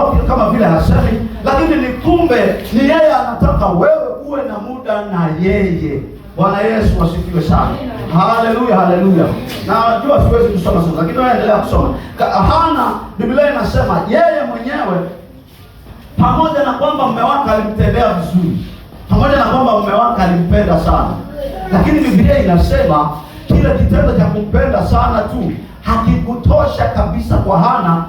anatoa kama vile hasemi, lakini ni kumbe ni yeye anataka wewe uwe na muda na yeye. Bwana Yesu asifiwe sana. Haleluya, haleluya. Na najua siwezi kusoma sasa, lakini endelea kusoma. Hana, Biblia inasema yeye mwenyewe pamoja na kwamba mume wake alimtendea vizuri, pamoja na kwamba mume wake alimpenda sana, lakini Biblia inasema kile kitendo cha kumpenda sana tu hakikutosha kabisa kwa Hana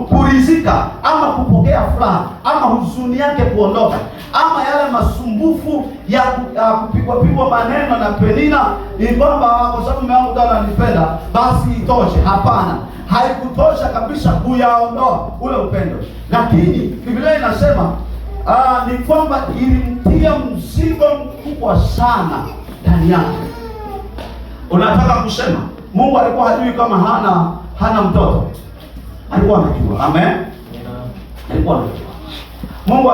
kurizika ama kupokea furaha ama huzuni yake kuondoka ama yale masumbufu ya kupigwa maneno na Penina ni kwamba kwa sababu mume wangu ndio ananipenda basi itoshe. Hapana, haikutosha kabisa kuyaondoa ule upendo, lakini Biblia inasema ni kwamba ilimtia mzigo mkubwa sana ndani yake. Unataka kusema Mungu alikuwa hajui kama hana mtoto? Alikuwa anajua. Amen. Alikuwa anajua. Mungu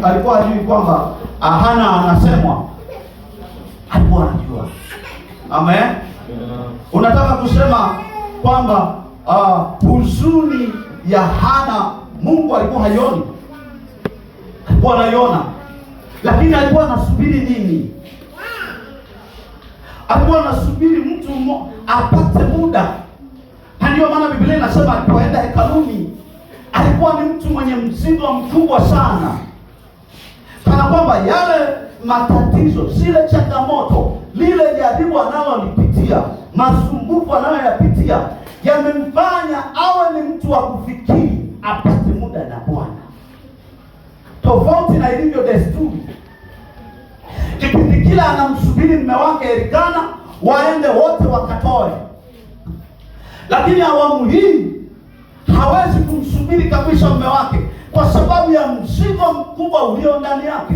alikuwa hajui kwamba Hana anasemwa? Alikuwa anajua. Amen. Unataka kusema kwamba huzuni ya Hana Mungu alikuwa haioni? Alikuwa anaiona. Lakini alikuwa anasubiri nini? Alikuwa anasubiri mtu apate muda. Ndio maana Biblia inasema alipoenda hekaluni alikuwa ni mtu mwenye mzigo mkubwa sana, kana kwamba yale matatizo, zile changamoto, lile jaribu analolipitia, masumbufu anayoyapitia yamemfanya awe ni mtu wa kufikiri apate muda na Bwana, tofauti na ilivyo desturi. Kipindi kile anamsubiri mume wake Elikana waende wote wakatoe, lakini awamu hii hawezi kumsubiri kabisa mume wake kwa sababu ya mzigo mkubwa ulio ndani yake,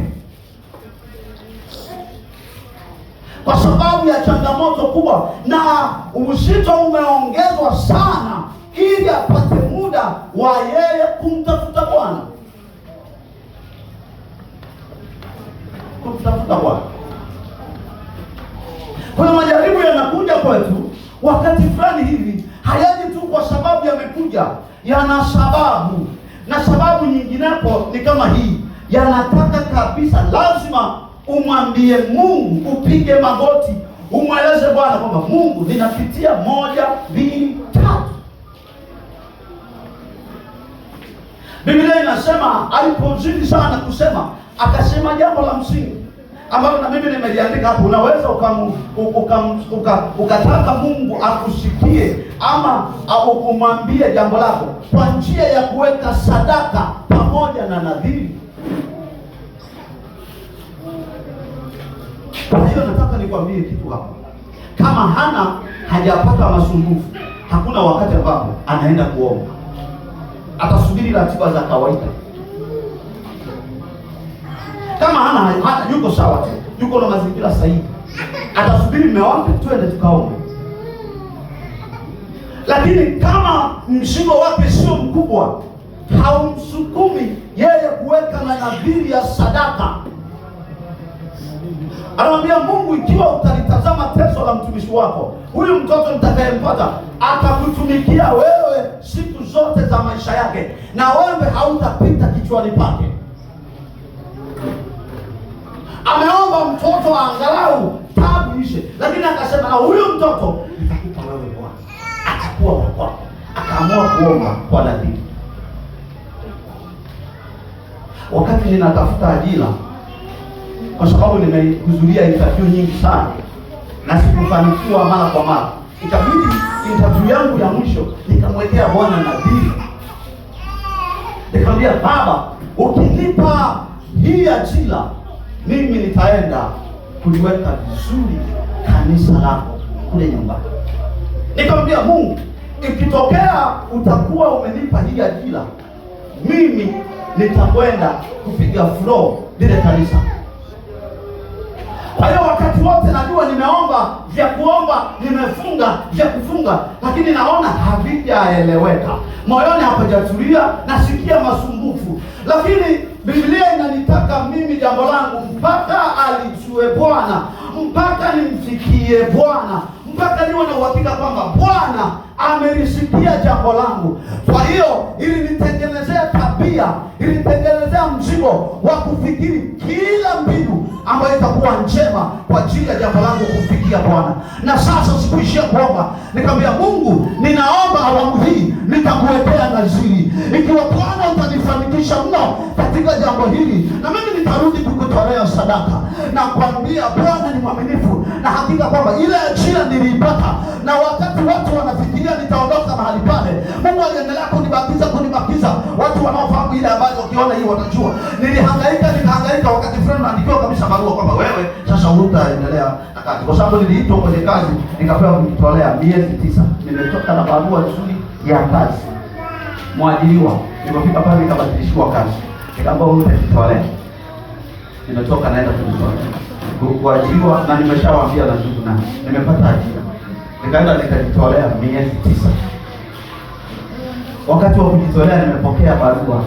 kwa sababu ya changamoto kubwa, na uzito umeongezwa sana ili apate muda wa yeye kumtafuta Bwana, kumtafuta Bwana. Kwa hiyo majaribu yanakuja kwetu wakati fulani hivi, hayaji tu kwa sababu yamekuja, yana sababu, na sababu nyinginepo ni kama hii, yanataka kabisa lazima umwambie Mungu, upige magoti, umweleze Bwana kwamba Mungu, ninapitia 1, 2, 3. Biblia inasema alipozidi sana kusema, akasema jambo la msingi ambalo na mimi nimeliandika hapo. Unaweza ukataka Mungu akusikie ama kumwambie jambo lako kwa njia ya kuweka sadaka pamoja na nadhiri. Kwa hiyo nataka nikwambie kitu hapo. Kama Hana hajapata masumbufu, hakuna wakati ambapo anaenda kuomba. Atasubiri ratiba za kawaida. Kama Hana yuko sawa tu, yuko na mazingira sahihi, atasubiri mume wake twende tukaombe. Lakini kama mzigo wake sio mkubwa, haumsukumi yeye kuweka na nadhiri ya sadaka, anamwambia Mungu, ikiwa utalitazama teso la mtumishi wako, huyu mtoto nitakayempata atakutumikia wewe siku zote za maisha yake, na wewe hautapita kichwani pake. Ameomba mtoto angalau tabu ishe, lakini akasema na huyu mtoto nitakupa wewe Bwana, atakuwa wako. Akaamua kuomba kwa nadhiri. Wakati ninatafuta ajira, kwa sababu nimehudhuria interview nyingi sana na sikufanikiwa mara kwa mara, ikabidi interview yangu ya mwisho nikamwekea Bwana nadhiri. Nikamwambia, Baba, ukinipa hii ajira, mimi nitaenda kuliweka vizuri kanisa lako kule nyumbani. Nikamwambia Mungu, ikitokea utakuwa umenipa hii ajira, mimi nitakwenda kupiga floor lile kanisa. Kwa hiyo wakati wote najua nimeomba vya kuomba, nimefunga vya kufunga, lakini naona havijaeleweka, moyoni hapajatulia, nasikia masumbufu. Lakini Biblia inanitaka mimi jambo langu mpaka alijue Bwana, mpaka nimfikie Bwana, mpaka niwe na uhakika kwamba Bwana amelisikia jambo langu. Kwa hiyo ili nitengeneze pia ilitengenezea mzigo wa kufikiri kila mbinu ambayo itakuwa njema kwa ajili ya jambo langu kumfikia Bwana. Na sasa sikuishia kuomba, nikamwambia Mungu, ninaomba awamu hii nitakuwekea nadhiri. Ikiwa Bwana utanifanikisha mno katika jambo hili, na mimi nitarudi kukutolea sadaka. Na kuambia Bwana ni mwaminifu, na hakika kwamba ile ajira niliipata, na wakati watu wanafikiria nitaondoka mahali pale, Mungu aliendelea kunibakiza watu wanaofahamu ile habari. Wakiona hii watajua nilihangaika wakati fulani naandikiwa kabisa barua kwamba wewe sasa hutaendelea na kazi, kwa sababu niliitwa kwenye kazi nikapewa kujitolea miezi 9. Nimetoka na barua nzuri ya kazi, mwajiriwa. Nilipofika pale nikabadilishiwa kazi, nikaambiwa wewe utajitolea. Nimetoka naenda kujitolea kuajiriwa, na nimeshawaambia na ndugu, na nimepata ajira. Nikaenda nikajitolea miezi 9. Wakati wa kujitolea nimepokea barua